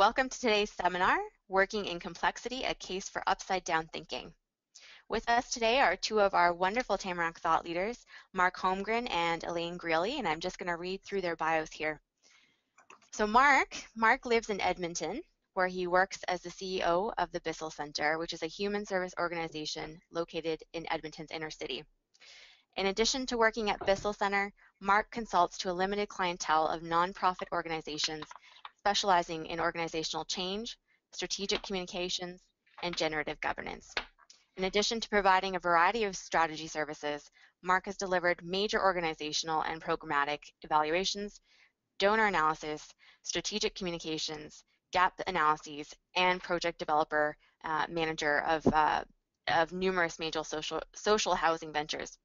Welcome to today's seminar, Working in Complexity, a Case for Upside-Down Thinking. With us today are two of our wonderful Tamarack thought leaders, Mark Holmgren and Elaine Greeley, and I'm just going to read through their bios here. So Mark lives in Edmonton, where he works as the CEO of the Bissell Centre, which is a human service organization located in Edmonton's inner city. In addition to working at Bissell Centre, Mark consults to a limited clientele of nonprofit organizations specializing in organizational change, strategic communications, and generative governance. In addition to providing a variety of strategy services, Mark has delivered major organizational and programmatic evaluations, donor analysis, strategic communications, gap analyses, and project developer manager of numerous major social housing ventures.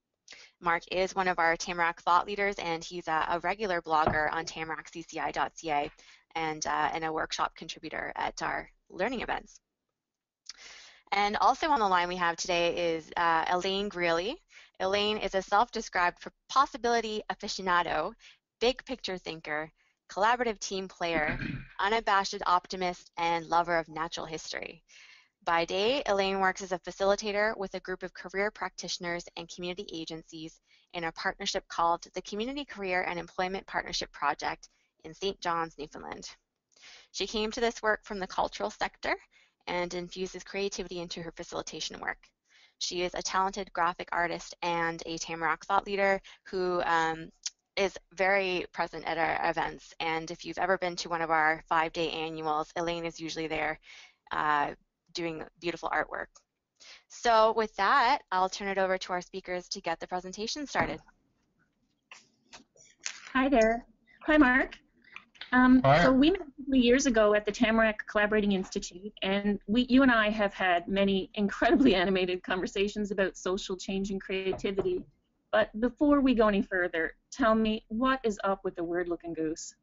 Mark is one of our Tamarack thought leaders, and he's a regular blogger on tamarackcci.ca and a workshop contributor at our learning events. And also on the line we have today is Elaine Greeley. Elaine is a self-described possibility aficionado, big picture thinker, collaborative team player, unabashed optimist, and lover of natural history. By day, Elaine works as a facilitator with a group of career practitioners and community agencies in a partnership called the Community Career and Employment Partnership Project in St. John's, Newfoundland. She came to this work from the cultural sector and infuses creativity into her facilitation work. She is a talented graphic artist and a Tamarack thought leader who is very present at our events. And if you've ever been to one of our 5-day annuals, Elaine is usually there doing beautiful artwork. So with that, I'll turn it over to our speakers to get the presentation started. Hi there. Hi, Mark. So we met a couple of years ago at the Tamarack Collaborating Institute, and you and I have had many incredibly animated conversations about social change and creativity. But before we go any further, tell me, what is up with the weird-looking goose?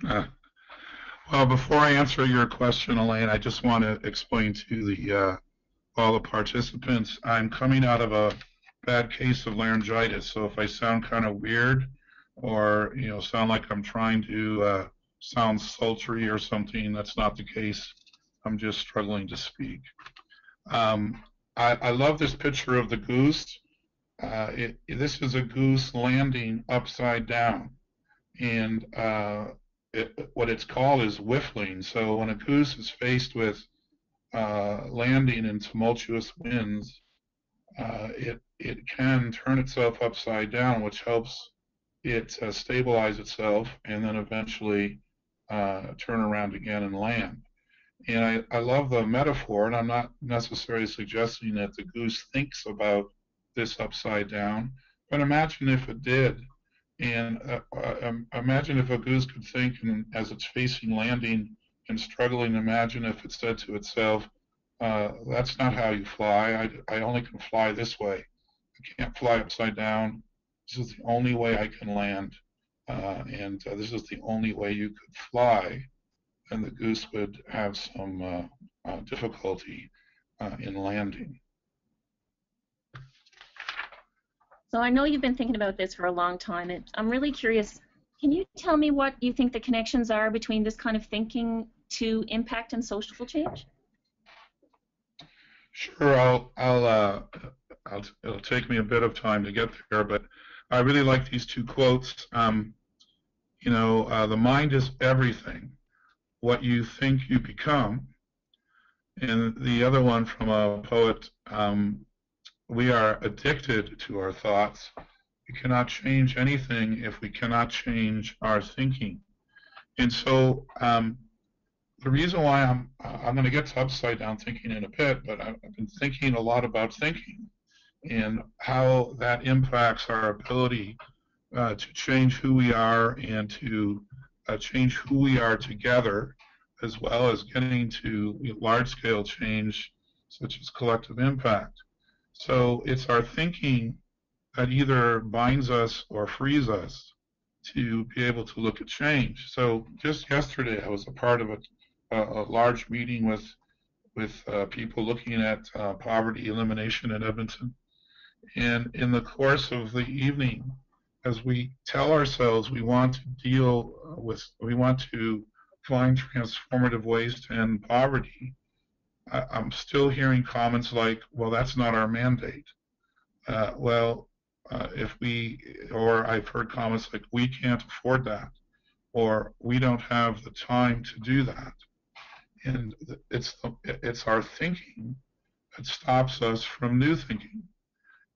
Well, before I answer your question, Elaine, I just want to explain to all the participants, I'm coming out of a bad case of laryngitis, so if I sound kind of weird or sound like I'm trying to sound sultry or something, that's not the case. I'm just struggling to speak. I love this picture of the goose. This is a goose landing upside down, and what it's called is whiffling. So when a goose is faced with landing in tumultuous winds, it can turn itself upside down, which helps it stabilize itself and then eventually turn around again and land. And I love the metaphor, and I'm not necessarily suggesting that the goose thinks about this upside down, but imagine if it did. And imagine if a goose could think, and as it's facing landing and struggling, imagine if it said to itself, that's not how you fly. I only can fly this way. I can't fly upside down. This is the only way I can land. And this is the only way you could fly. And the goose would have some difficulty in landing. So I know you've been thinking about this for a long time, and I'm really curious, can you tell me what you think the connections are between this kind of thinking to impact and social change? Sure, it'll take me a bit of time to get there, but I really like these two quotes. The mind is everything. What you think you become. And the other one from a poet, we are addicted to our thoughts. We cannot change anything if we cannot change our thinking. And so the reason why I'm going to get to upside down thinking in a bit, but I've been thinking a lot about thinking and how that impacts our ability to change who we are and to change who we are together, as well as getting to large-scale change such as collective impact. So it's our thinking that either binds us or frees us to be able to look at change. So just yesterday I was a part of a large meeting with people looking at poverty elimination in Edmonton. And in the course of the evening, as we tell ourselves we want to find transformative ways to end poverty, I'm still hearing comments like, well, that's not our mandate. Well, if we, or I've heard comments like, we can't afford that, or we don't have the time to do that. And it's our thinking that stops us from new thinking.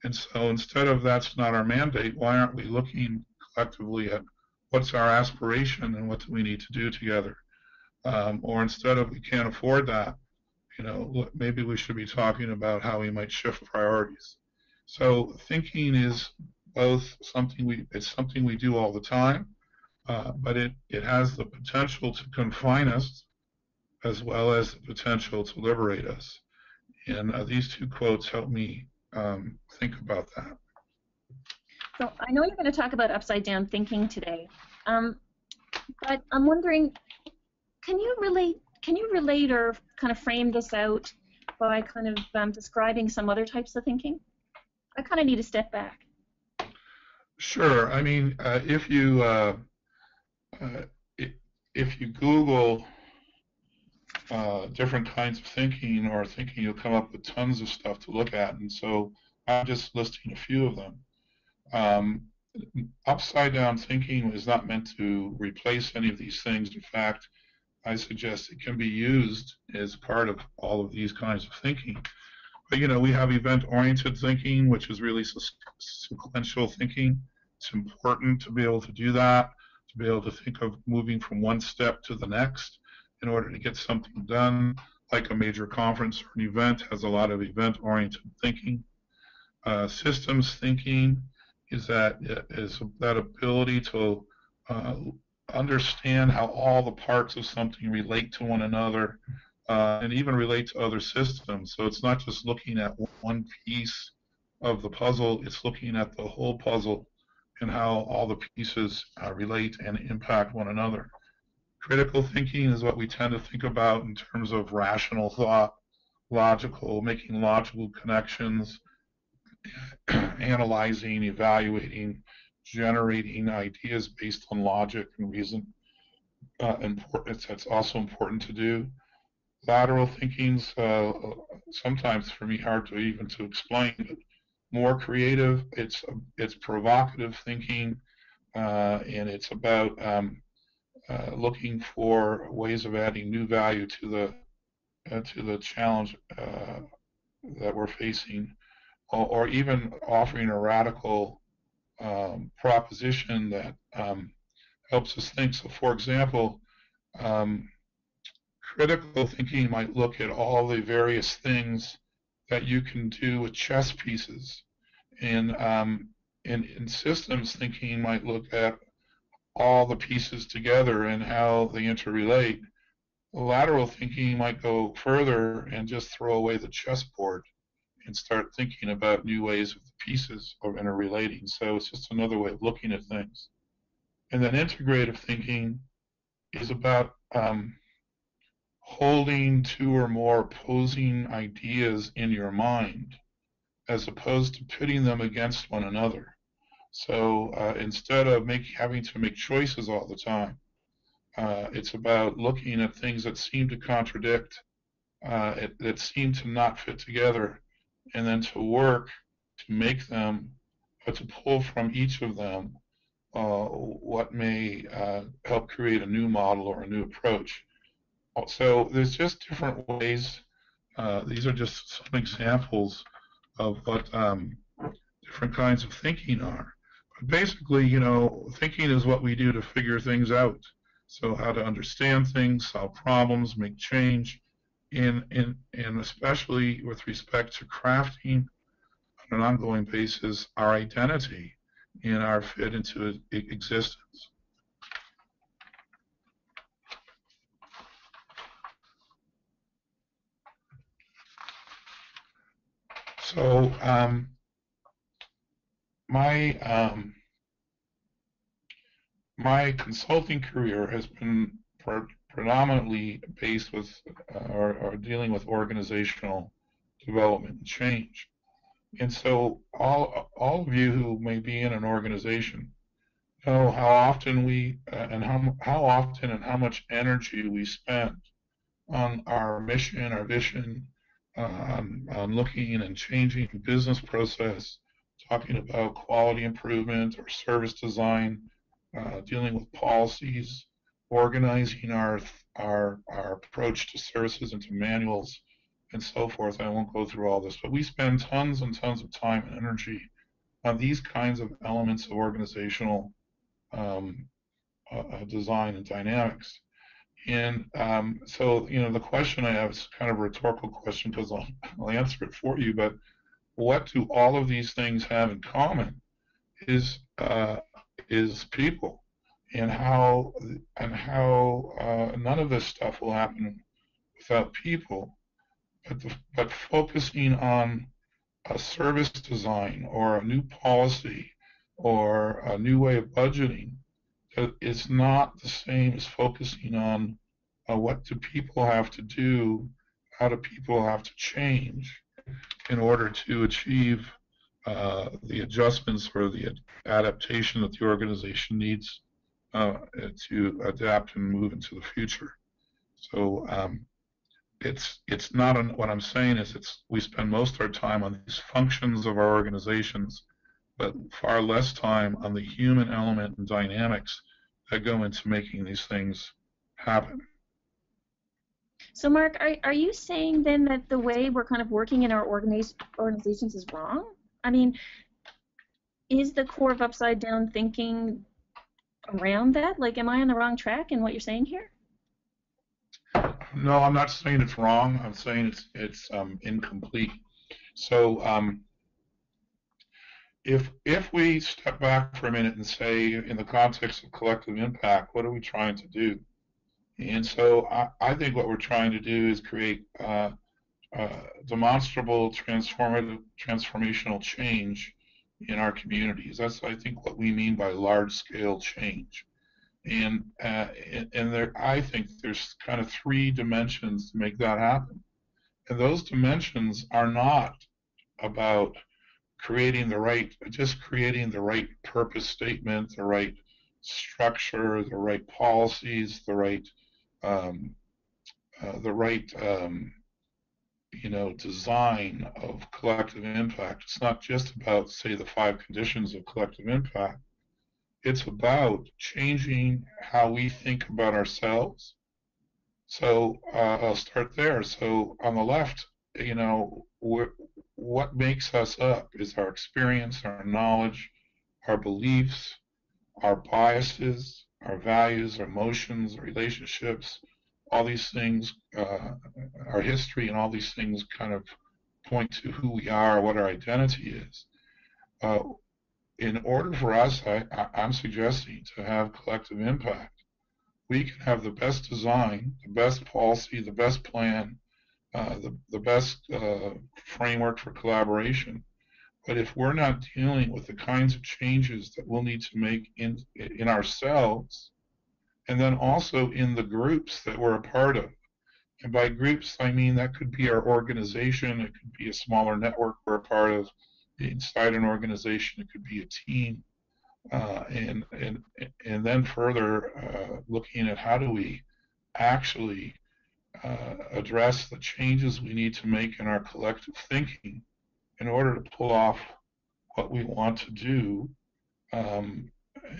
And so instead of that's not our mandate, why aren't we looking collectively at what's our aspiration and what do we need to do together? Or instead of we can't afford that, maybe we should be talking about how we might shift priorities. So thinking is both it's something we do all the time, but it has the potential to confine us as well as the potential to liberate us. And these two quotes help me think about that. So I know you're going to talk about upside down thinking today, but I'm wondering, can you relate or kind of frame this out by kind of describing some other types of thinking? I kind of need to step back. Sure. I mean, if you Google different kinds of thinking or thinking, you'll come up with tons of stuff to look at. And so I'm just listing a few of them. Upside down thinking is not meant to replace any of these things. In fact, I suggest it can be used as part of all of these kinds of thinking. But we have event-oriented thinking, which is really sequential thinking. It's important to be able to do that, to be able to think of moving from one step to the next in order to get something done, like a major conference or an event has a lot of event-oriented thinking. Systems thinking is that ability to understand how all the parts of something relate to one another and even relate to other systems. So it's not just looking at one piece of the puzzle, it's looking at the whole puzzle and how all the pieces relate and impact one another. Critical thinking is what we tend to think about in terms of rational thought, making logical connections, analyzing, evaluating, generating ideas based on logic and reason. That's also important to do. Lateral thinking's sometimes for me hard to even to explain, but more creative. It's provocative thinking, and it's about looking for ways of adding new value to the challenge that we're facing, or even offering a radical proposition that helps us think. So, for example, critical thinking might look at all the various things that you can do with chess pieces, and systems thinking might look at all the pieces together and how they interrelate. Lateral thinking might go further and just throw away the chessboard and start thinking about new ways of the pieces of interrelating. So it's just another way of looking at things. And then integrative thinking is about holding two or more opposing ideas in your mind as opposed to pitting them against one another. So instead of having to make choices all the time, it's about looking at things that seem to contradict, that seem to not fit together, and then to work to make them, to pull from each of them what may help create a new model or a new approach. So there's just different ways. These are just some examples of what different kinds of thinking are. But basically, thinking is what we do to figure things out. So how to understand things, solve problems, make change, and especially with respect to crafting on an ongoing basis our identity and our fit into existence. So my consulting career has been predominantly based with or dealing with organizational development and change. And so all of you who may be in an organization know how often how often and how much energy we spend on our mission, our vision, on looking and changing business process, talking about quality improvement or service design, dealing with policies, organizing our approach to services into manuals, and so forth. I won't go through all this, but we spend tons and tons of time and energy on these kinds of elements of organizational um, design and dynamics. And so, the question I have is kind of a rhetorical question because I'll answer it for you. But what do all of these things have in common is people, and how none of this stuff will happen without people. But focusing on a service design or a new policy or a new way of budgeting is not the same as focusing on what do people have to do, how do people have to change in order to achieve the adjustments or the adaptation that the organization needs to adapt and move into the future. So it's not what I'm saying is we spend most of our time on these functions of our organizations, but far less time on the human element and dynamics that go into making these things happen. So, Mark, are you saying then that the way we're kind of working in our organizations is wrong? I mean, is the core of upside down thinking around that? Like, am I on the wrong track in what you're saying here? No, I'm not saying it's wrong. I'm saying it's incomplete. So if we step back for a minute and say, in the context of collective impact, what are we trying to do? And so I think what we're trying to do is create demonstrable, transformational change in our communities. That's, I think, what we mean by large-scale change. And I think there's kind of three dimensions to make that happen. And those dimensions are not about creating the right purpose statement, the right structure, the right policies, the right design of collective impact. It's not just about, say, the 5 conditions of collective impact. It's about changing how we think about ourselves. So I'll start there. So on the left, what makes us up is our experience, our knowledge, our beliefs, our biases, our values, our emotions, our relationships, all these things, our history, and all these things kind of point to who we are, what our identity is. In order for us, I'm suggesting, to have collective impact, we can have the best design, the best policy, the best plan, the best framework for collaboration. But if we're not dealing with the kinds of changes that we'll need to make in ourselves, and then also in the groups that we're a part of, and by groups I mean that could be our organization, it could be a smaller network we're a part of, inside an organization it could be a team, and then further looking at how do we actually address the changes we need to make in our collective thinking in order to pull off what we want to do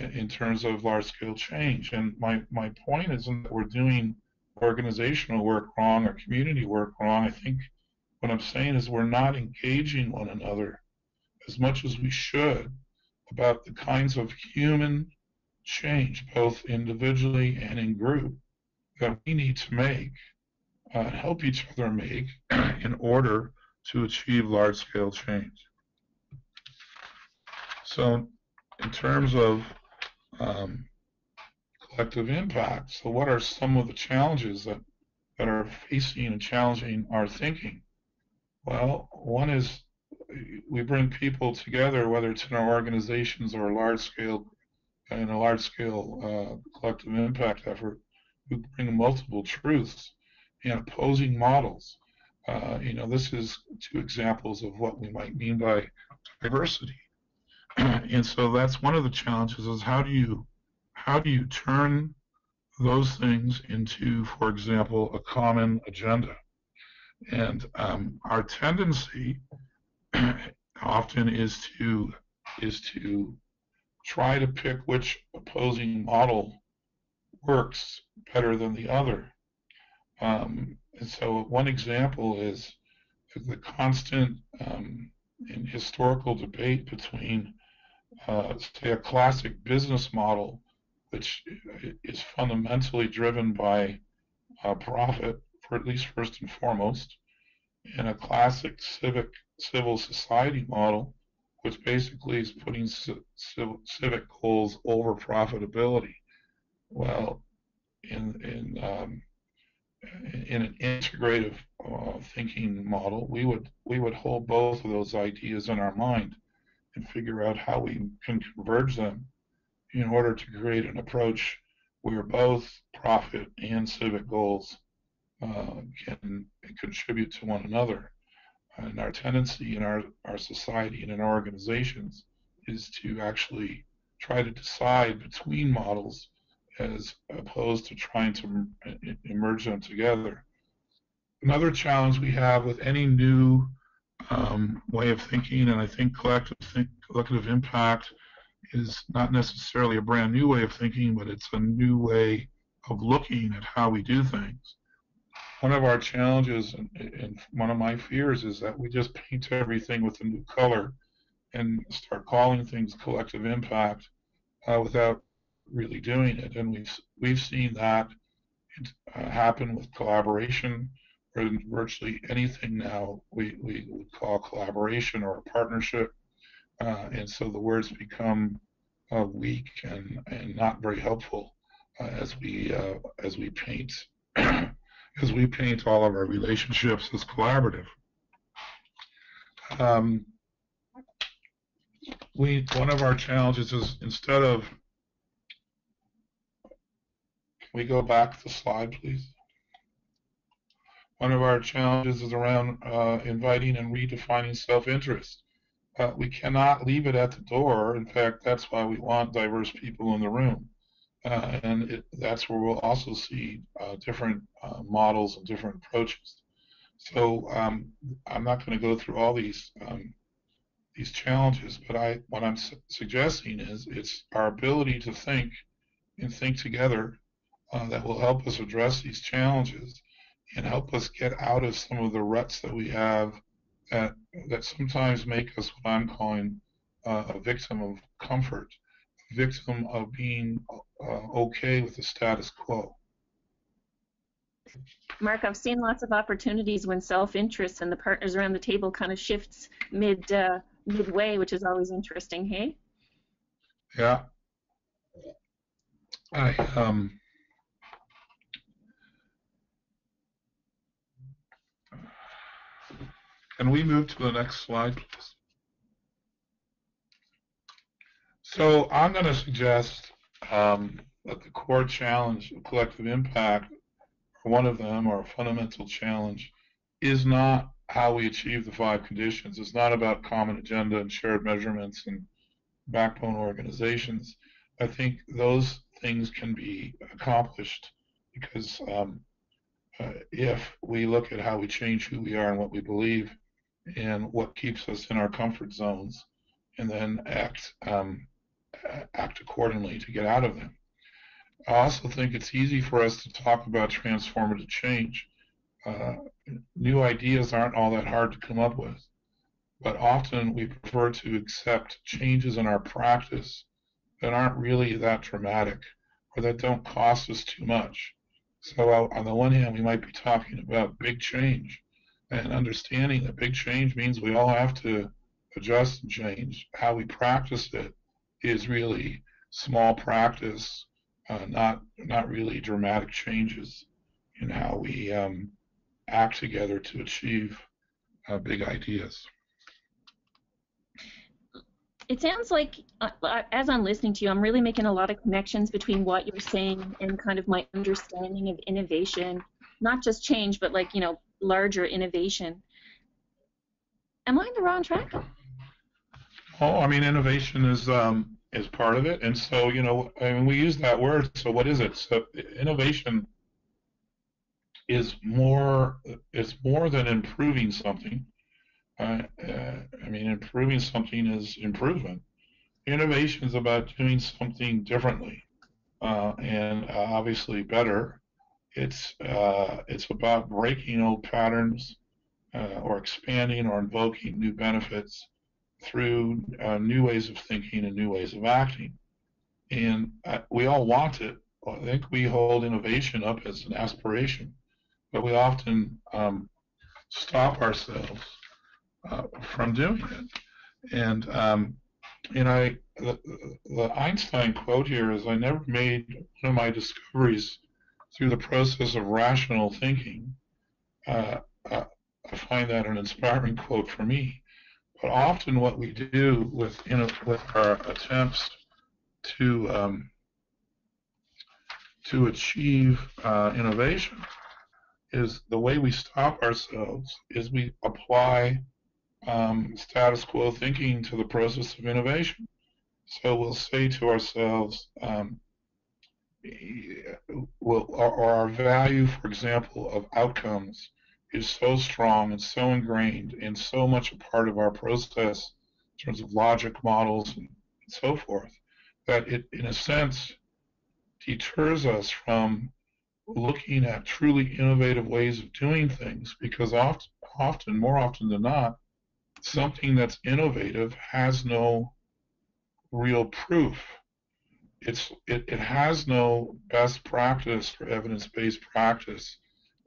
in terms of large-scale change. And my point isn't that we're doing organizational work wrong or community work wrong. I think what I'm saying is we're not engaging one another as much as we should about the kinds of human change, both individually and in group, that we need to make, help each other make in order to achieve large-scale change. So in terms of collective impact, so what are some of the challenges that are facing and challenging our thinking? Well, one is we bring people together, whether it's in our organizations or in a large-scale collective impact effort, we bring multiple truths and opposing models. This is 2 examples of what we might mean by diversity. And so that's one of the challenges: is how do you turn those things into, for example, a common agenda? And our tendency often is to try to pick which opposing model works better than the other. And so one example is the constant and historical debate between, say, a classic business model, which is fundamentally driven by profit, for at least first and foremost, and a classic civil society model, which basically is putting civic goals over profitability. Well, in an integrative thinking model, we would hold both of those ideas in our mind and figure out how we can converge them in order to create an approach where both profit and civic goals can contribute to one another. And our tendency in our society and in our organizations is to actually try to decide between models as opposed to trying to merge them together. Another challenge we have with any new way of thinking, and I think collective impact is not necessarily a brand new way of thinking, but it's a new way of looking at how we do things. One of our challenges and one of my fears is that we just paint everything with a new color and start calling things collective impact without really doing it. And we've seen that happen with collaboration, or virtually anything now we would call collaboration or a partnership. And so the words become weak and not very helpful as we paint as we paint all of our relationships as collaborative. One of our challenges is, instead of, can we go back to the slide, please? One of our challenges is around inviting and redefining self-interest. We cannot leave it at the door. In fact, that's why we want diverse people in the room. That's where we'll also see different models and different approaches. So I'm not going to go through all these challenges, but what I'm suggesting is it's our ability to think and think together that will help us address these challenges and help us get out of some of the ruts that we have that sometimes make us what I'm calling a victim of comfort, a victim of being okay with the status quo. Mark, I've seen lots of opportunities when self-interest and the partners around the table kind of shifts midway, which is always interesting, hey? Yeah. Can we move to the next slide, please? So I'm going to suggest that the core challenge of collective impact, or one of them, or a fundamental challenge, is not how we achieve the 5 conditions. It's not about common agenda and shared measurements and backbone organizations. I think those things can be accomplished because if we look at how we change who we are and what we believe and what keeps us in our comfort zones, and then act accordingly to get out of them. I also think it's easy for us to talk about transformative change. New ideas aren't all that hard to come up with, but often we prefer to accept changes in our practice that aren't really that dramatic or that don't cost us too much. So on the one hand, we might be talking about big change and understanding that big change means we all have to adjust and change. How we practice it is really small practice, not really dramatic changes in how we act together to achieve big ideas. It sounds like, as I'm listening to you, I'm really making a lot of connections between what you're saying and kind of my understanding of innovation, not just change, but like, larger innovation. Am I on the wrong track? Oh, I mean, innovation is part of it, and so I mean, we use that word. So what is it? So innovation is more. It's more than improving something. I mean, improving something is improvement. Innovation is about doing something differently and obviously better. It's about breaking old patterns or expanding or invoking new benefits through new ways of thinking and new ways of acting. And we all want it. I think we hold innovation up as an aspiration, but we often stop ourselves from doing it. And the Einstein quote here is, "I never made one of my discoveries through the process of rational thinking." Uh, uh, I find that an inspiring quote for me. But often, what we do with our attempts to to achieve innovation is the way we stop ourselves is we apply status quo thinking to the process of innovation. So we'll say to ourselves, or our value, for example, of outcomes is so strong and so ingrained and so much a part of our process in terms of logic models and so forth, that it, in a sense, deters us from looking at truly innovative ways of doing things because more often than not, something that's innovative has no real proof. It has no best practice or evidence-based practice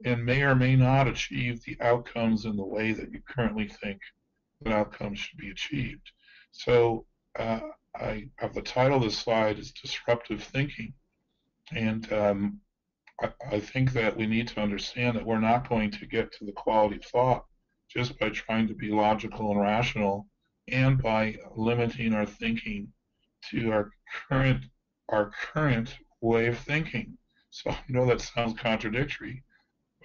and may or may not achieve the outcomes in the way that you currently think that outcomes should be achieved. So uh, the title of this slide is Disruptive Thinking. And I think that we need to understand that we're not going to get to the quality of thought just by trying to be logical and rational and by limiting our thinking to our current way of thinking. So I know that sounds contradictory,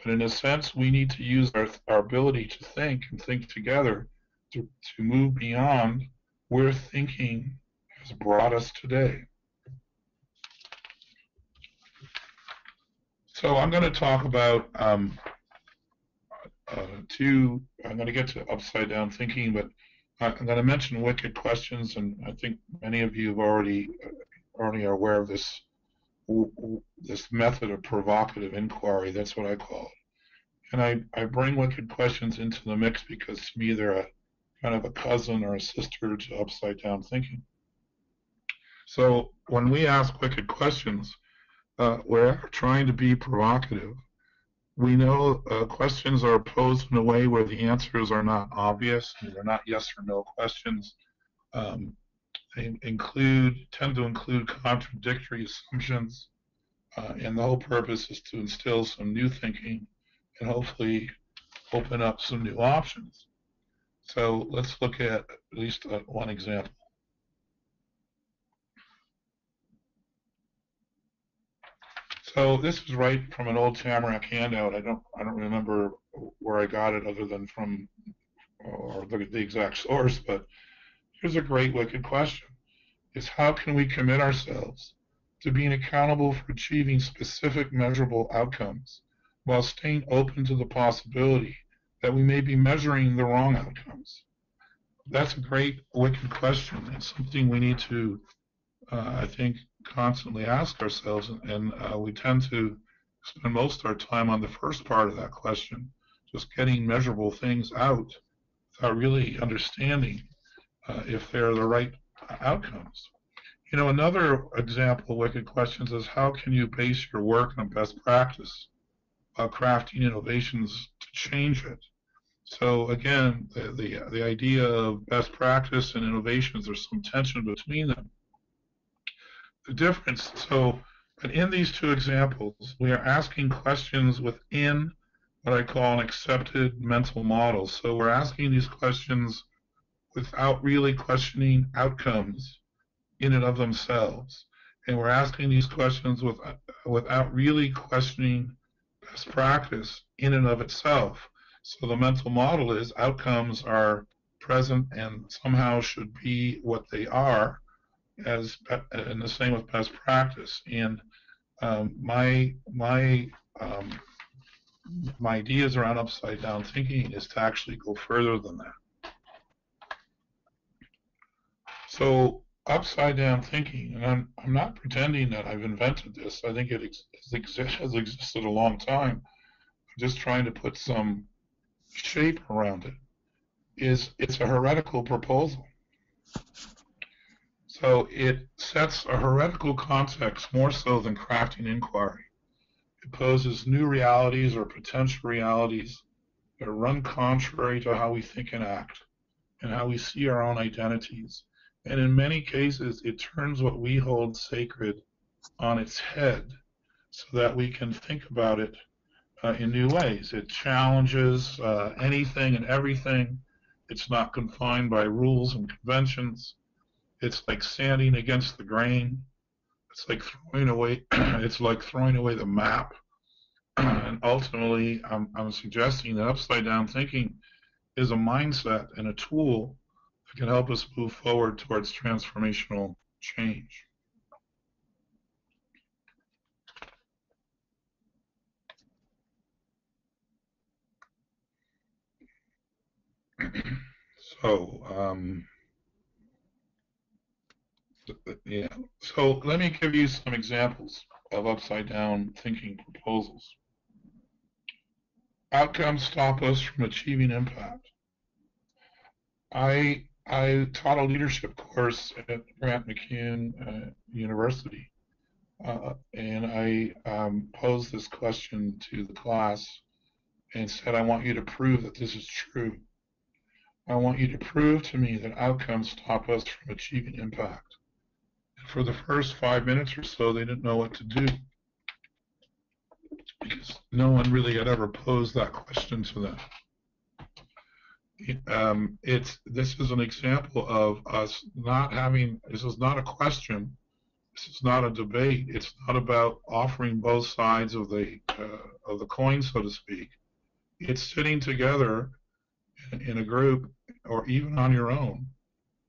but in a sense, we need to use our ability to think and think together to move beyond where thinking has brought us today. So I'm going to talk about I'm going to get to upside down thinking, but I'm going to mention wicked questions, and I think many of you have already are aware of this method of provocative inquiry. That's what I call it. And I bring wicked questions into the mix because to me they're a kind of a cousin or a sister to upside down thinking. So when we ask wicked questions, we're trying to be provocative. We know questions are posed in a way where the answers are not obvious. They're not yes or no questions. They tend to include contradictory assumptions, and the whole purpose is to instill some new thinking and hopefully open up some new options. So let's look at least one example. So this is right from an old Tamarack handout. I don't remember where I got it other than from or look at the exact source, but here's a great wicked question. Is how can we commit ourselves to being accountable for achieving specific measurable outcomes while staying open to the possibility that we may be measuring the wrong outcomes? That's a great wicked question. It's something we need to, I think, constantly ask ourselves, and we tend to spend most of our time on the first part of that question, just getting measurable things out without really understanding if they're the right outcomes. Another example of wicked questions is how can you base your work on best practice while crafting innovations to change it? So again, the idea of best practice and innovations, there's some tension between them. The difference, but in these two examples, we are asking questions within what I call an accepted mental model. So we're asking these questions without really questioning outcomes in and of themselves. And we're asking these questions without really questioning best practice in and of itself. So the mental model is outcomes are present and somehow should be what they are, and the same with best practice. And my ideas around upside down thinking is to actually go further than that. So upside down thinking, and I'm not pretending that I've invented this. I think it has existed a long time. I'm just trying to put some shape around it. It's a heretical proposal. So it sets a heretical context more so than crafting inquiry. It poses new realities or potential realities that run contrary to how we think and act and how we see our own identities. And in many cases, it turns what we hold sacred on its head so that we can think about it in new ways. It challenges anything and everything. It's not confined by rules and conventions. It's like standing against the grain. It's like throwing away. It's like throwing away the map. And ultimately, I'm suggesting that upside down thinking is a mindset and a tool that can help us move forward towards transformational change. So, yeah. So let me give you some examples of upside down thinking proposals. Outcomes stop us from achieving impact. I taught a leadership course at Grant McKeown University, and I posed this question to the class and said, I want you to prove that this is true. I want you to prove to me that outcomes stop us from achieving impact. And for the first 5 minutes or so, they didn't know what to do because no one really had ever posed that question to them. This is an example of us not having, this is not a question, this is not a debate, it's not about offering both sides of the coin, so to speak. It's sitting together in a group or even on your own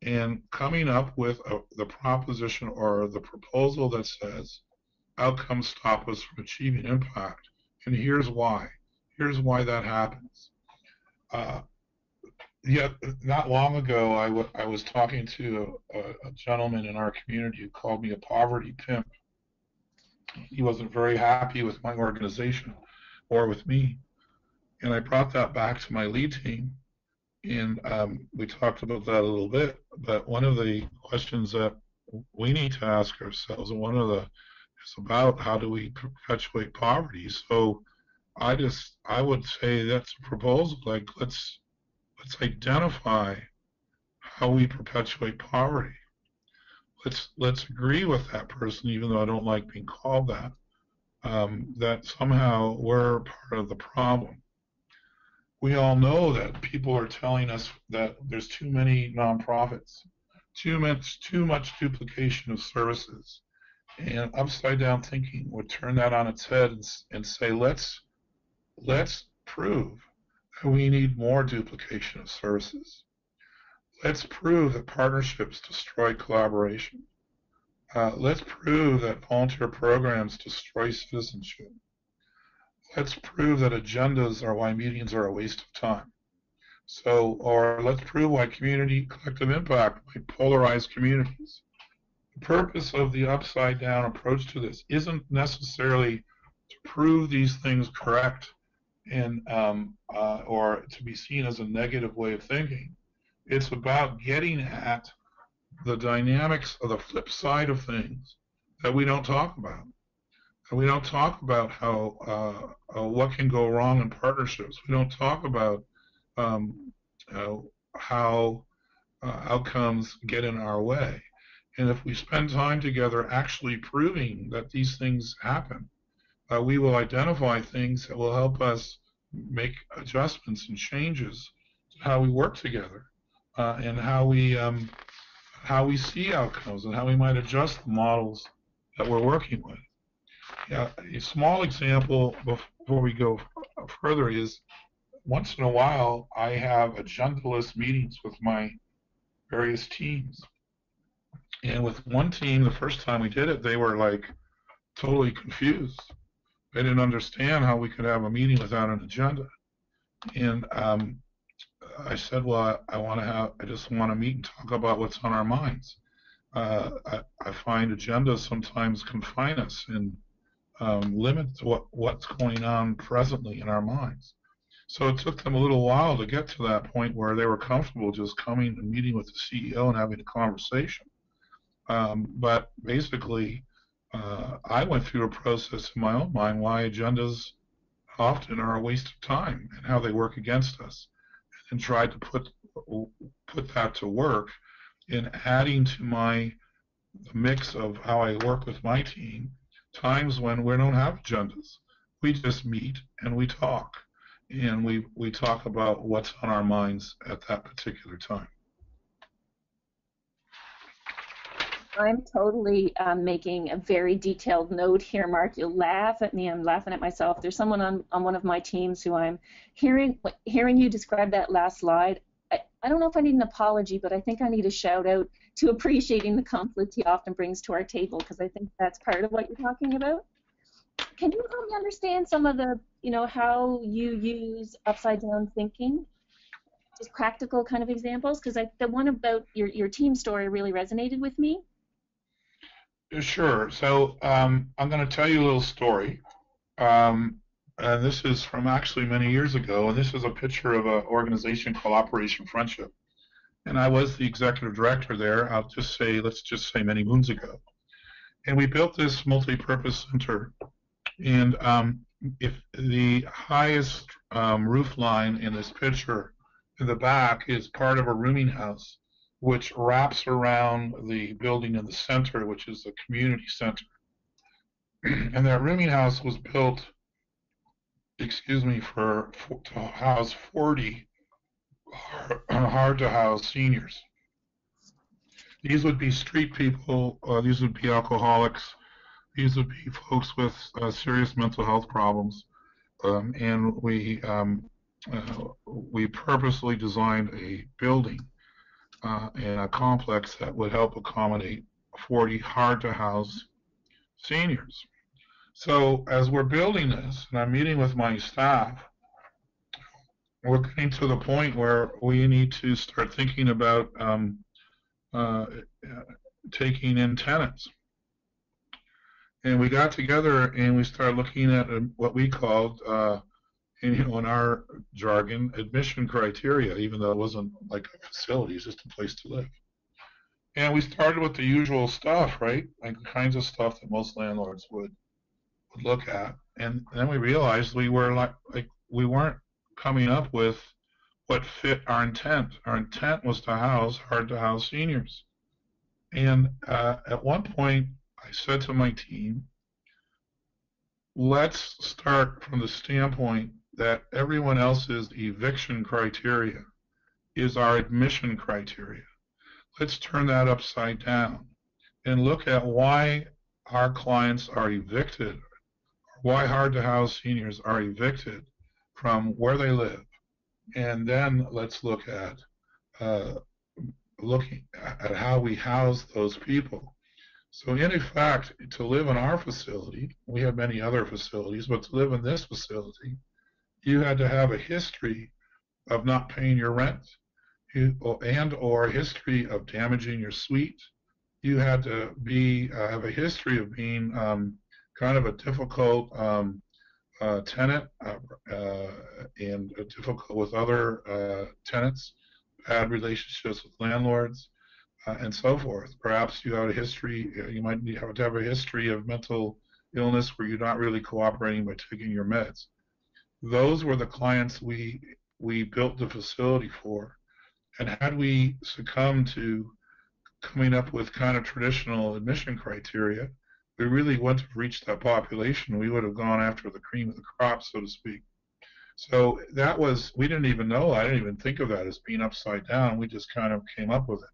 and coming up with the proposition or the proposal that says outcomes stop us from achieving impact. And here's why. Here's why that happens. Yeah, not long ago, I was talking to a gentleman in our community who called me a poverty pimp. He wasn't very happy with my organization or with me. And I brought that back to my lead team. And we talked about that a little bit. But one of the questions that we need to ask ourselves, and one of the is about how do we perpetuate poverty. So I would say that's a proposal. Like let's identify how we perpetuate poverty. Let's agree with that person, even though I don't like being called that. That somehow we're part of the problem. We all know that people are telling us that there's too many nonprofits, too much duplication of services, and upside down thinking would turn that on its head and say let's prove that we need more duplication of services. Let's prove that partnerships destroy collaboration. Let's prove that volunteer programs destroy citizenship. Let's prove that agendas are why meetings are a waste of time. Or let's prove why collective impact might polarize communities. The purpose of the upside down approach to this isn't necessarily to prove these things correct and or to be seen as a negative way of thinking. It's about getting at the dynamics of the flip side of things that we don't talk about. And we don't talk about how what can go wrong in partnerships. We don't talk about how outcomes get in our way. And if we spend time together actually proving that these things happen, we will identify things that will help us make adjustments and changes to how we work together and how we see outcomes and how we might adjust the models that we're working with. Yeah, a small example before we go further is once in a while, I have agendaless meetings with my various teams. And with one team, the first time we did it, they were like totally confused. They didn't understand how we could have a meeting without an agenda. And I said, well, I just want to meet and talk about what's on our minds. I find agendas sometimes confine us and limit what's going on presently in our minds. So it took them a little while to get to that point where they were comfortable just coming and meeting with the CEO and having a conversation. But basically, I went through a process in my own mind why agendas often are a waste of time and how they work against us, and tried to put that to work in adding to my mix of how I work with my team times when we don't have agendas. We just meet and we talk, and we talk about what's on our minds at that particular time. I'm totally making a very detailed note here, Mark. You'll laugh at me. I'm laughing at myself. There's someone on one of my teams who I'm hearing you describe that last slide. I don't know if I need an apology, but I think I need a shout out to appreciating the conflict he often brings to our table, because I think that's part of what you're talking about. Can you help me understand some of the, how you use upside down thinking? Just practical kind of examples, because the one about your team story really resonated with me. Sure. So I'm going to tell you a little story. And this is from actually many years ago, and this is a picture of an organization called Operation Friendship. And I was the executive director there, let's just say many moons ago. And we built this multi-purpose center. And if the highest roof line in this picture in the back is part of a rooming house, which wraps around the building in the center, which is the community center. And that rooming house was built, to house 40 hard-to-house seniors. These would be street people, these would be alcoholics, these would be folks with serious mental health problems. And we purposely designed a building and a complex that would help accommodate 40 hard-to-house seniors. So as we're building this, and I'm meeting with my staff, we're getting to the point where we need to start thinking about taking in tenants. And we got together and we started looking at what we called, in our jargon, admission criteria, even though it wasn't like a facility, it's just a place to live. And we started with the usual stuff, right? Like the kinds of stuff that most landlords would look at. And then we realized we were we weren't coming up with what fit our intent. Our intent was to house hard-to-house seniors. And at one point, I said to my team, let's start from the standpoint that everyone else's eviction criteria is our admission criteria. Let's turn that upside down and look at why our clients are evicted, why hard-to-house seniors are evicted from where they live. And then let's look at looking at how we house those people. So in effect, to live in our facility, we have many other facilities, but to live in this facility, you had to have a history of not paying your rent and or a history of damaging your suite. You had to have a history of being kind of a difficult tenant and difficult with other tenants, bad relationships with landlords, and so forth. Perhaps you have a history, you might have to have a history of mental illness where you're not really cooperating by taking your meds. Those were the clients we built the facility for. And had we succumbed to coming up with kind of traditional admission criteria, we really wouldn't have reached that population. We would have gone after the cream of the crop, so to speak. So that was, we didn't even know, I didn't even think of that as being upside down. We just kind of came up with it.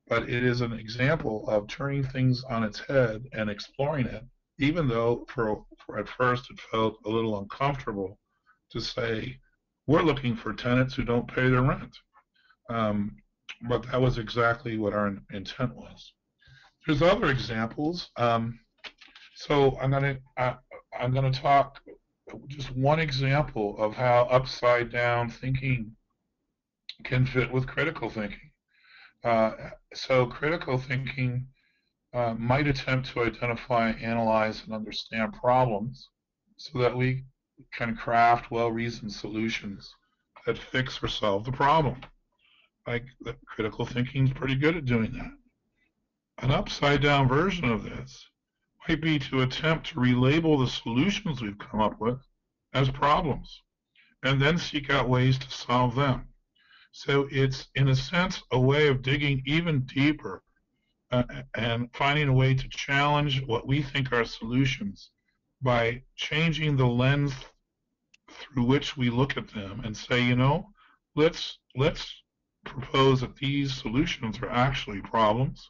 But it is an example of turning things on its head and exploring it, even though for at first it felt a little uncomfortable to say, we're looking for tenants who don't pay their rent. But that was exactly what our intent was. There's other examples. So I'm gonna talk just one example of how upside down thinking can fit with critical thinking. So critical thinking might attempt to identify, analyze, and understand problems so that we can craft well-reasoned solutions that fix or solve the problem. Like critical thinking is pretty good at doing that. An upside-down version of this might be to attempt to relabel the solutions we've come up with as problems and then seek out ways to solve them. So it's, in a sense, a way of digging even deeper and finding a way to challenge what we think are solutions by changing the lens through which we look at them and say, you know, let's propose that these solutions are actually problems,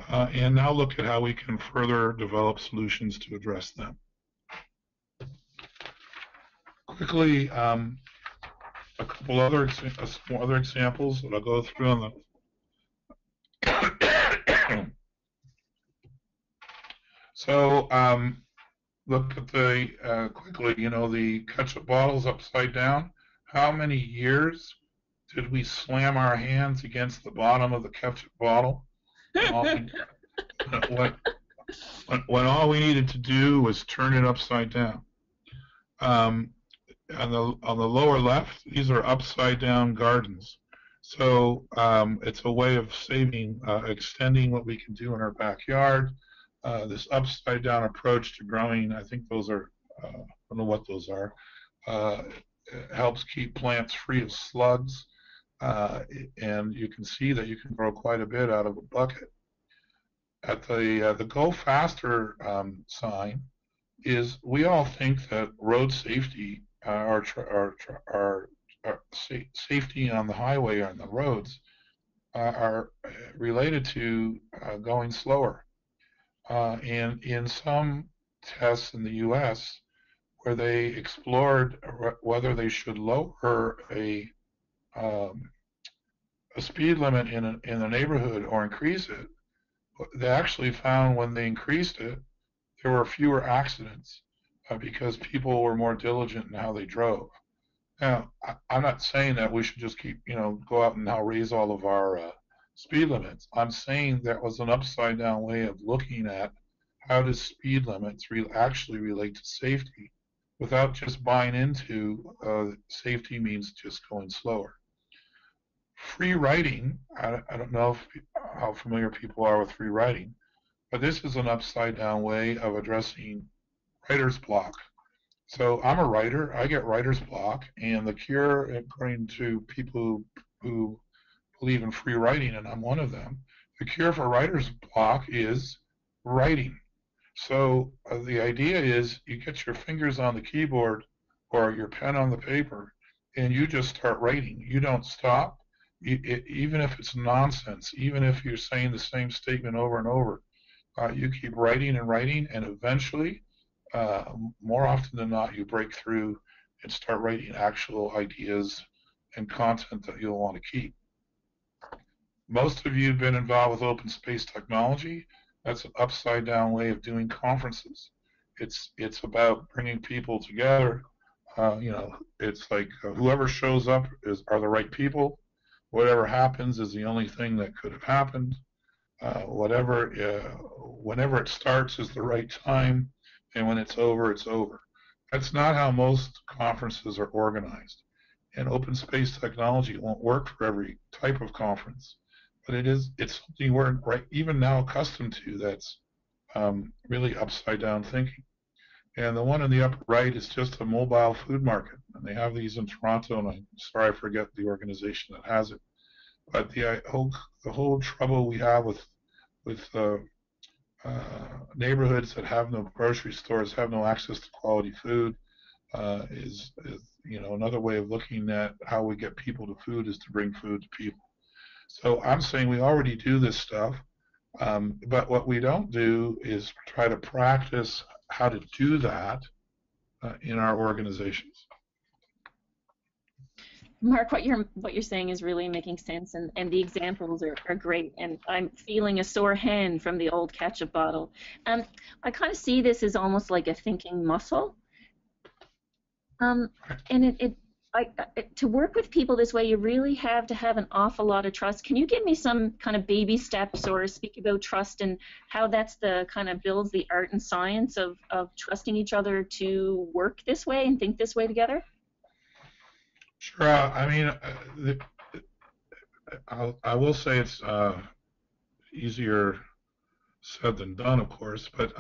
and now look at how we can further develop solutions to address them. Quickly, a couple other examples that I'll go through on the so look at the quickly, you know, the ketchup bottles upside down. How many years did we slam our hands against the bottom of the ketchup bottle when all we needed to do was turn it upside down? On the lower left, these are upside down gardens. So it's a way of saving, extending what we can do in our backyard. This upside down approach to growing, I think those are, I don't know what those are, helps keep plants free of slugs. And you can see that you can grow quite a bit out of a bucket. At the Go Faster sign is, we all think that road safety, safety on the highway or on the roads are related to going slower. And in some tests in the U.S., where they explored whether they should lower a speed limit in a neighborhood or increase it, they actually found when they increased it, there were fewer accidents because people were more diligent in how they drove. Now, I'm not saying that we should just keep, you know, go out and now raise all of our speed limits. I'm saying that was an upside down way of looking at how does speed limits actually relate to safety without just buying into safety means just going slower. Free writing, I don't know how familiar people are with free writing, but this is an upside down way of addressing writer's block. So I'm a writer, I get writer's block, and the cure, according to people who believe in free writing, and I'm one of them, the cure for writer's block is writing. So the idea is you get your fingers on the keyboard or your pen on the paper, and you just start writing. You don't stop, even if it's nonsense, even if you're saying the same statement over and over. You keep writing and writing, and eventually, more often than not, you break through and start writing actual ideas and content that you'll want to keep. Most of you have been involved with open space technology. That's an upside down way of doing conferences. It's about bringing people together. You know, it's like whoever shows up are the right people. Whatever happens is the only thing that could have happened. Whenever it starts is the right time, and when it's over, it's over. That's not how most conferences are organized. And open space technology won't work for every type of conference, but it's something we're even now accustomed to that's really upside down thinking. And the one in the upper right is just a mobile food market, and they have these in Toronto, and I'm sorry I forget the organization that has it. But the whole trouble we have with neighborhoods that have no grocery stores, have no access to quality food, is you know, another way of looking at how we get people to food is to bring food to people. So I'm saying we already do this stuff, but what we don't do is try to practice how to do that in our organizations. Mark, what you're saying is really making sense, and the examples are great. And I'm feeling a sore hand from the old ketchup bottle. Um, I kind of see this as almost like a thinking muscle. Um, and to work with people this way, you really have to have an awful lot of trust. Can you give me some kind of baby steps or speak about trust and how that's the kind of builds the art and science of trusting each other to work this way and think this way together? Sure. I mean, I will say it's easier said than done, of course. But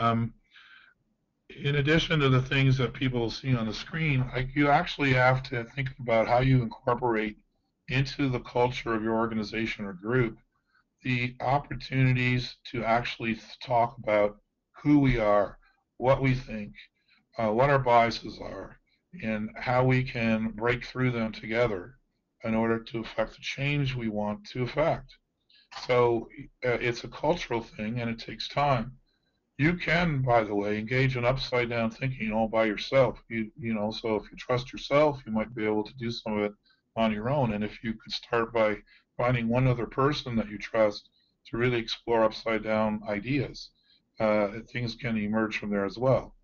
in addition to the things that people see on the screen, like you actually have to think about how you incorporate into the culture of your organization or group the opportunities to actually talk about who we are, what we think, what our biases are, and how we can break through them together in order to affect the change we want to affect. So it's a cultural thing and it takes time. You can, by the way, engage in upside down thinking all by yourself. So if you trust yourself, you might be able to do some of it on your own. And if you could start by finding one other person that you trust to really explore upside down ideas, things can emerge from there as well.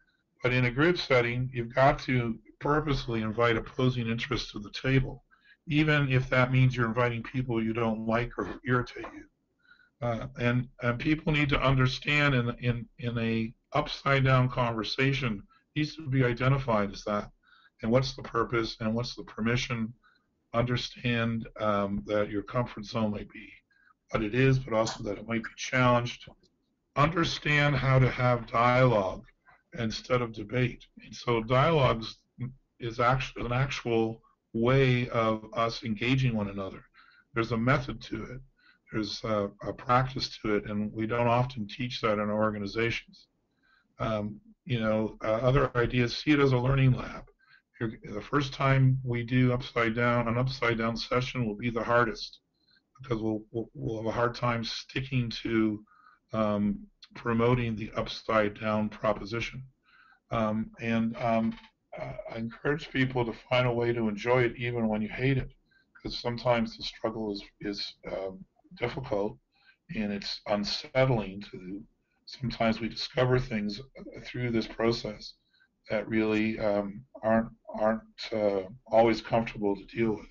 But in a group setting, you've got to purposely invite opposing interests to the table, even if that means you're inviting people you don't like or who irritate you. And people need to understand in a upside down conversation needs to be identified as that, and what's the purpose and what's the permission. Understand that your comfort zone might be what it is, but also that it might be challenged. Understand how to have dialogue instead of debate. And so dialogues is actually an actual way of us engaging one another. There's a method to it. There's a practice to it, and we don't often teach that in our organizations. Other ideas, see it as a learning lab. The first time we do an upside down session will be the hardest because we'll have a hard time sticking to promoting the upside down proposition. I encourage people to find a way to enjoy it even when you hate it, because sometimes the struggle is difficult and it's unsettling to. Sometimes we discover things through this process that really aren't always comfortable to deal with.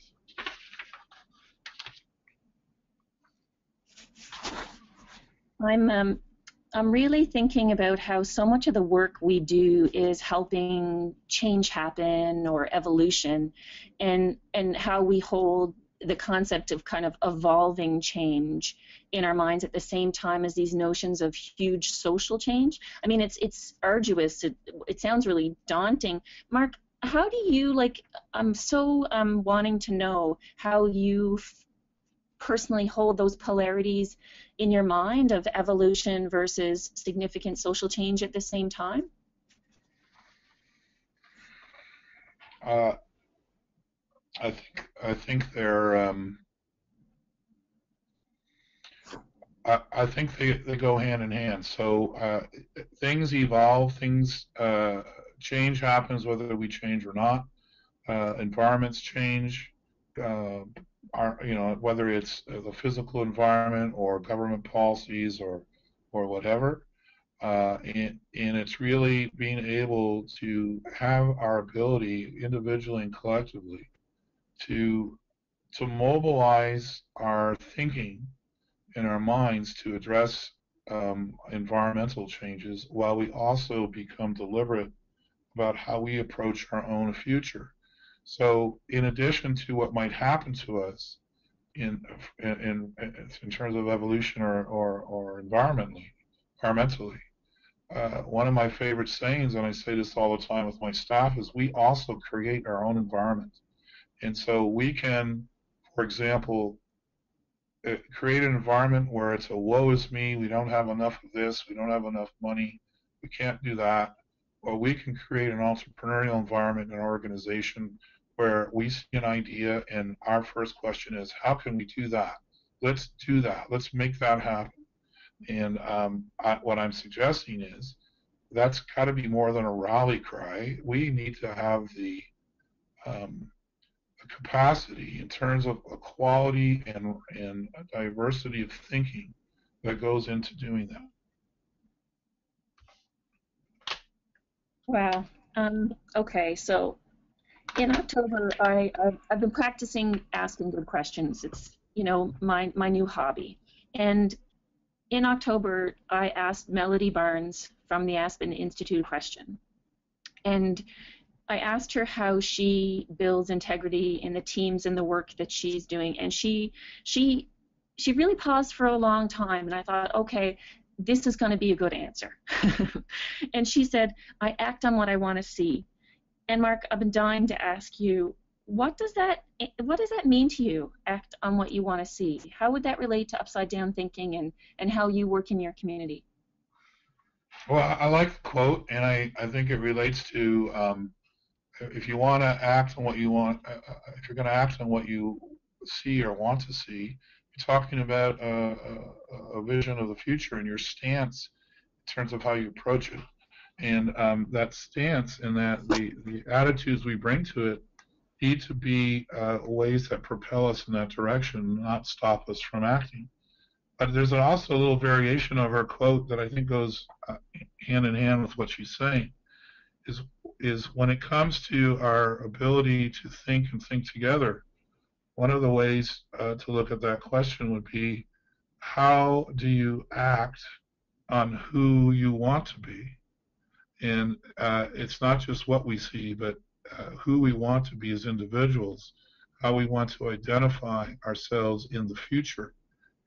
I'm really thinking about how so much of the work we do is helping change happen or evolution, and how we hold the concept of kind of evolving change in our minds at the same time as these notions of huge social change. I mean, it's arduous. It sounds really daunting. Mark, how do you I'm so wanting to know how you personally hold those polarities in your mind of evolution versus significant social change at the same time? Uh, I think they're I think they go hand in hand. So things evolve, things change happens whether we change or not. Environments change. Uh, whether it's the physical environment or government policies or whatever. And it's really being able to have our ability individually and collectively to mobilize our thinking in our minds to address environmental changes while we also become deliberate about how we approach our own future. So, in addition to what might happen to us in terms of evolution or environmentally, one of my favorite sayings, and I say this all the time with my staff, is we also create our own environment. And so we can, for example, create an environment where it's a woe is me, we don't have enough of this, we don't have enough money, we can't do that. Or we can create an entrepreneurial environment in our organization where we see an idea and our first question is, how can we do that? Let's do that. Let's make that happen. And what I'm suggesting is that's got to be more than a rally cry. We need to have the capacity, in terms of a quality and a diversity of thinking that goes into doing that. Wow. Okay, so in October, I've been practicing asking good questions. It's, you know, my new hobby. And in October, I asked Melody Barnes from the Aspen Institute a question. And I asked her how she builds integrity in the teams and the work that she's doing. And she really paused for a long time. And I thought, okay, this is going to be a good answer. And she said, I act on what I want to see. And Mark, I've been dying to ask you, what does that mean to you, act on what you want to see? How would that relate to upside down thinking and how you work in your community? Well, I like the quote, and I think it relates to if you want to act on what you want, if you're going to act on what you see or want to see, you're talking about a vision of the future and your stance in terms of how you approach it. And that stance and that the attitudes we bring to it need to be ways that propel us in that direction, not stop us from acting. But there's also a little variation of her quote that I think goes hand in hand with what she's saying. Is when it comes to our ability to think and think together, one of the ways to look at that question would be, how do you act on who you want to be? And it's not just what we see, but who we want to be as individuals, how we want to identify ourselves in the future,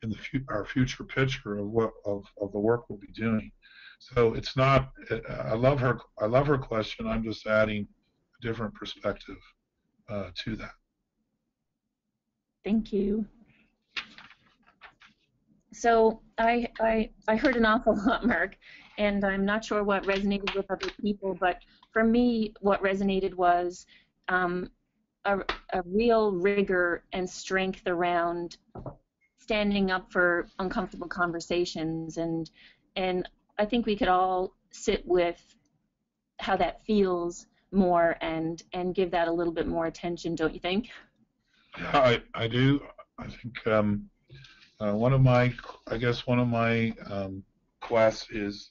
in our future picture of the work we'll be doing. So it's not. I love her question. I'm just adding a different perspective to that. Thank you. So I heard an awful lot, Mark, and I'm not sure what resonated with other people, but for me, what resonated was a real rigor and strength around standing up for uncomfortable conversations, and I think we could all sit with how that feels more and give that a little bit more attention, don't you think? Yeah, I do. I think one of my quests is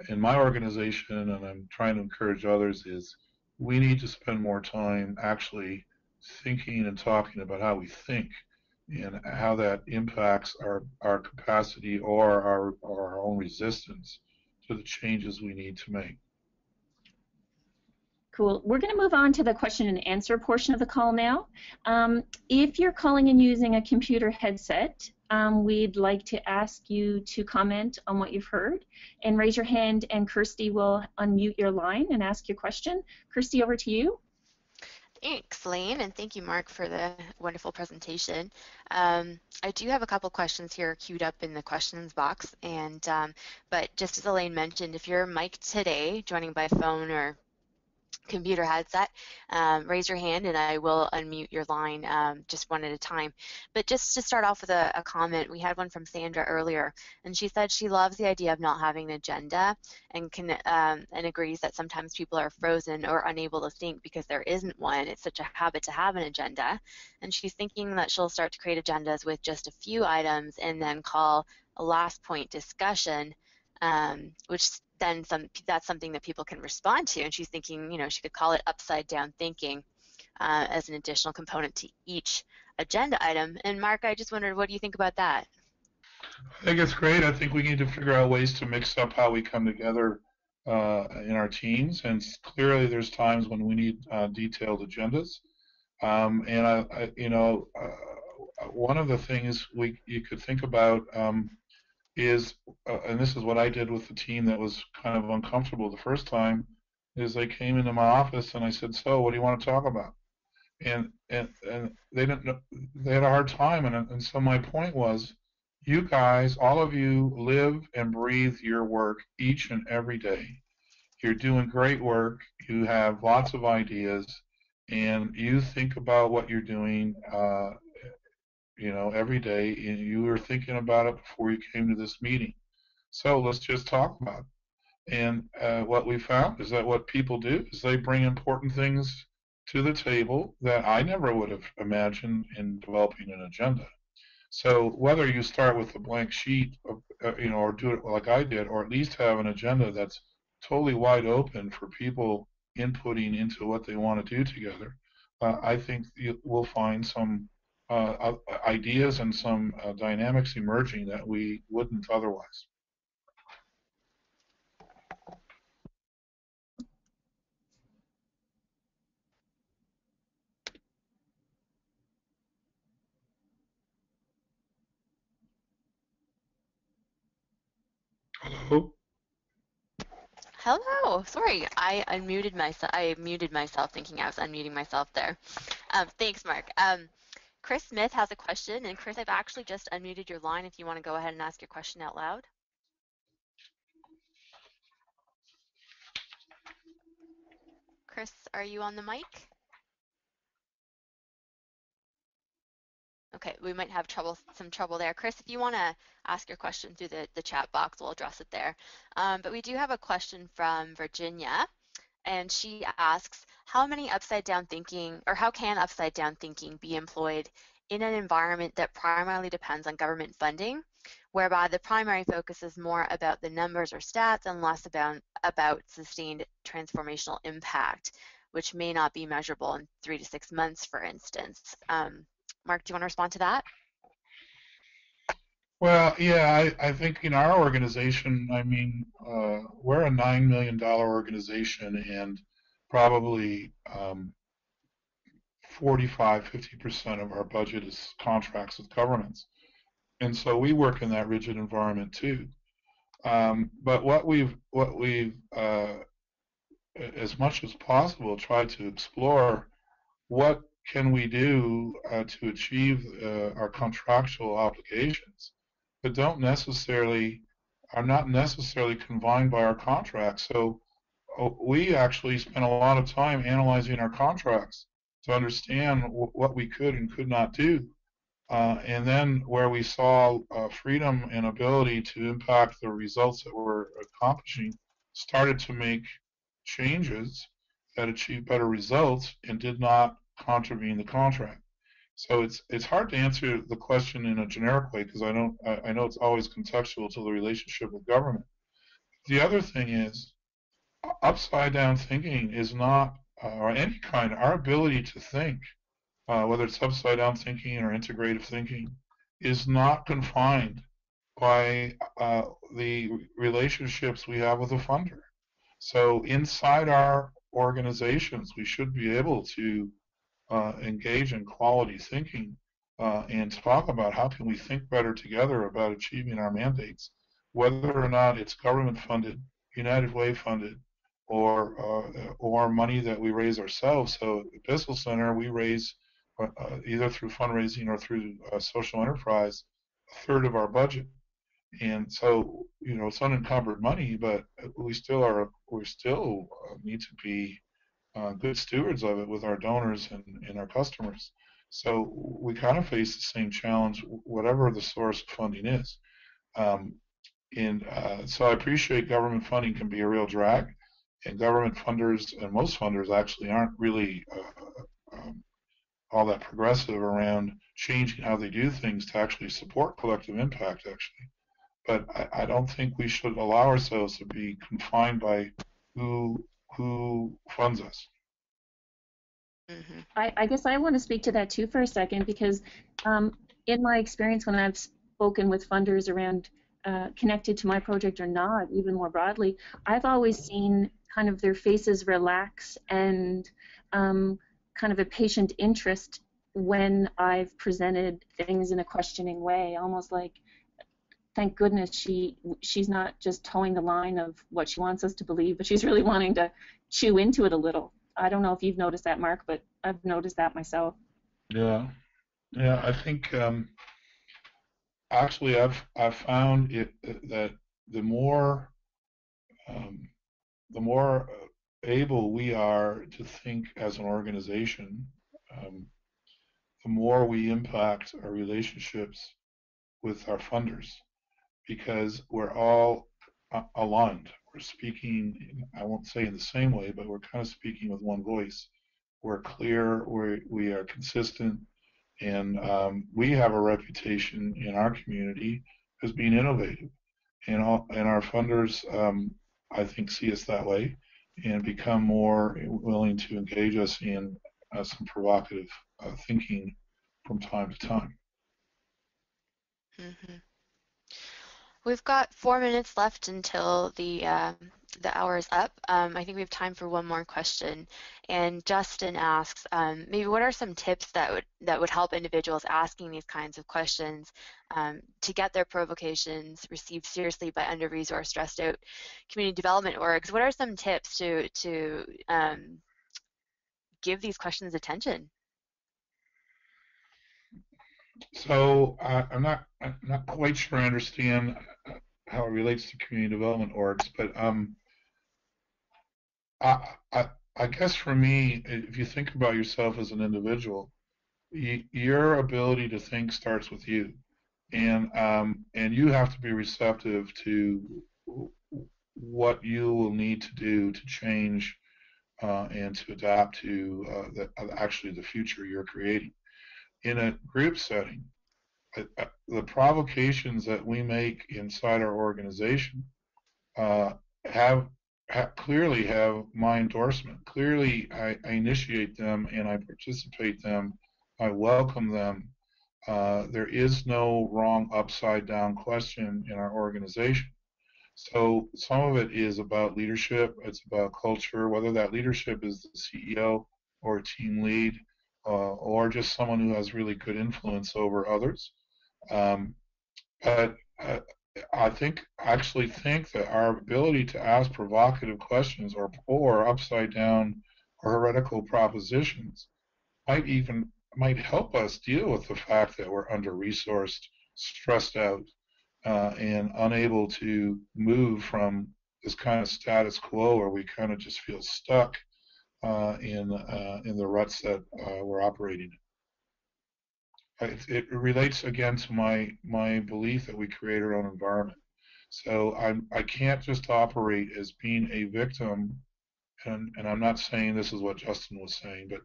in my organization, and I'm trying to encourage others, is we need to spend more time actually thinking and talking about how we think and how that impacts our capacity or our own resistance to the changes we need to make. Cool. We're going to move on to the question and answer portion of the call now. If you're calling in using a computer headset, we'd like to ask you to comment on what you've heard and raise your hand, and Kirsty will unmute your line and ask your question. Kirsty, over to you. Thanks, Lane, and thank you, Mark, for the wonderful presentation. I do have a couple questions here queued up in the questions box, and but just as Elaine mentioned, if you're mic'd today, joining by phone or computer headset, raise your hand and I will unmute your line just one at a time. But just to start off with a comment, we had one from Sandra earlier, and she said she loves the idea of not having an agenda and and agrees that sometimes people are frozen or unable to think because there isn't one. It's such a habit to have an agenda, and she's thinking that she'll start to create agendas with just a few items and then call a last point discussion, which then that's something that people can respond to. And she's thinking, you know, she could call it upside down thinking as an additional component to each agenda item. And Mark, I just wondered, what do you think about that? I think it's great. I think we need to figure out ways to mix up how we come together in our teams. And clearly there's times when we need detailed agendas. One of the things you could think about is, and this is what I did with the team that was kind of uncomfortable the first time, is they came into my office and I said, so what do you want to talk about? And they didn't know, they had a hard time, and so my point was, you guys, all of you live and breathe your work each and every day. You're doing great work, you have lots of ideas, and you think about what you're doing every day, and you were thinking about it before you came to this meeting. So let's just talk about it. And what we found is that what people do is they bring important things to the table that I never would have imagined in developing an agenda. So whether you start with a blank sheet, or do it like I did, or at least have an agenda that's totally wide open for people inputting into what they want to do together, I think we'll find some ideas and some dynamics emerging that we wouldn't otherwise. Hello? Hello. Sorry, I unmuted myself. I muted myself thinking I was unmuting myself there. Thanks, Mark. Chris Smith has a question, and Chris, I've actually just unmuted your line if you want to go ahead and ask your question out loud. Chris, are you on the mic? Okay, we might have some trouble there. Chris, if you want to ask your question through the chat box, we'll address it there. But we do have a question from Virginia, and she asks, how can upside down thinking be employed in an environment that primarily depends on government funding, whereby the primary focus is more about the numbers or stats and less about sustained transformational impact, which may not be measurable in 3 to 6 months, for instance. Mark, do you want to respond to that? Well, yeah, I think in our organization, I mean, we're a $9 million organization, and probably 45–50% of our budget is contracts with governments. And so we work in that rigid environment too. But what we've as much as possible, tried to explore what can we do to achieve our contractual obligations, but are not necessarily confined by our contracts. So we actually spent a lot of time analyzing our contracts to understand what we could and could not do. And then where we saw freedom and ability to impact the results that we're accomplishing, started to make changes that achieved better results and did not contravene the contract. So it's hard to answer the question in a generic way, because I know it's always contextual to the relationship with government. The other thing is, upside down thinking is not, or any kind, our ability to think, whether it's upside down thinking or integrative thinking, is not confined by the relationships we have with a funder. So inside our organizations, we should be able to engage in quality thinking and talk about how can we think better together about achieving our mandates, whether or not it's government funded, United Way funded, or money that we raise ourselves. So at Bissell Center, we raise either through fundraising or through social enterprise a third of our budget. And so, it's unencumbered money, but we still need to be good stewards of it with our donors and our customers. So we kind of face the same challenge, whatever the source of funding is. So I appreciate government funding can be a real drag, and government funders and most funders actually aren't really all that progressive around changing how they do things to actually support collective impact, actually. But I don't think we should allow ourselves to be confined by who funds us. Mm-hmm. I guess I want to speak to that too for a second, because in my experience when I've spoken with funders around connected to my project or not, even more broadly, I've always seen kind of their faces relax and kind of a patient interest when I've presented things in a questioning way, almost like, thank goodness she's not just towing the line of what she wants us to believe, but she's really wanting to chew into it a little. I don't know if you've noticed that, Mark, but I've noticed that myself. Yeah, I think actually I've found that the more able we are to think as an organization, the more we impact our relationships with our funders, because we're all aligned. We're speaking, I won't say in the same way, but we're kind of speaking with one voice, we're clear, we are consistent, and we have a reputation in our community as being innovative. And our funders, I think, see us that way and become more willing to engage us in some provocative thinking from time to time. Mm-hmm. We've got 4 minutes left until the hour is up. I think we have time for one more question. And Justin asks, maybe what are some tips that would help individuals asking these kinds of questions to get their provocations received seriously by under-resourced, stressed out community development orgs? What are some tips to give these questions attention? So I'm not quite sure I understand how it relates to community development orgs, but I, I, I guess for me, if you think about yourself as an individual, your ability to think starts with you, and you have to be receptive to what you will need to do to change and to adapt to actually the future you're creating. In a group setting, the provocations that we make inside our organization uh, have, clearly have my endorsement. Clearly, I initiate them and I participate them. I welcome them. There is no wrong upside down question in our organization. So some of it is about leadership. It's about culture, whether that leadership is the CEO or a team lead or just someone who has really good influence over others. Um, but I actually think that our ability to ask provocative questions or upside down or heretical propositions might help us deal with the fact that we're under resourced, stressed out, and unable to move from this kind of status quo where we kind of just feel stuck in the ruts that we're operating in. It relates again to my belief that we create our own environment. So I can't just operate as being a victim, and I'm not saying this is what Justin was saying, but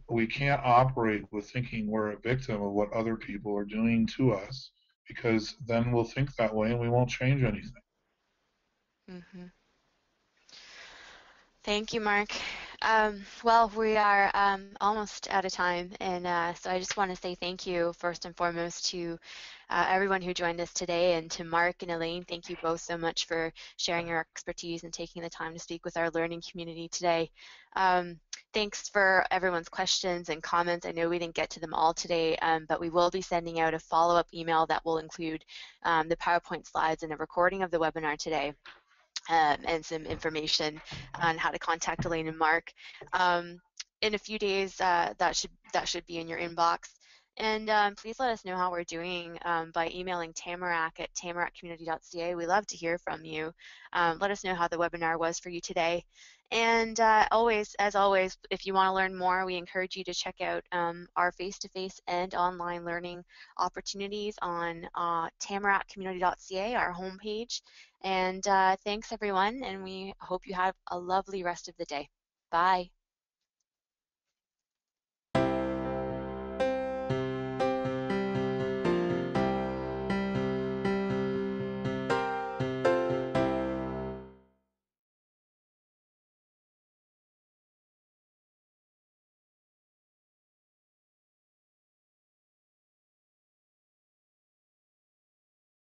we can't operate with thinking we're a victim of what other people are doing to us, because then we'll think that way and we won't change anything. Mm-hmm. Thank you, Mark. Well, we are almost out of time, and so I just want to say thank you first and foremost to everyone who joined us today, and to Mark and Elaine. Thank you both so much for sharing your expertise and taking the time to speak with our learning community today. Thanks for everyone's questions and comments. I know we didn't get to them all today, but we will be sending out a follow-up email that will include the PowerPoint slides and a recording of the webinar today. And some information on how to contact Elaine and Mark. In a few days, that should be in your inbox. And please let us know how we're doing by emailing tamarack@tamarackcommunity.ca. We love to hear from you. Let us know how the webinar was for you today. And as always, if you want to learn more, we encourage you to check out our face-to-face and online learning opportunities on tamarackcommunity.ca, our homepage. And thanks, everyone, and we hope you have a lovely rest of the day. Bye.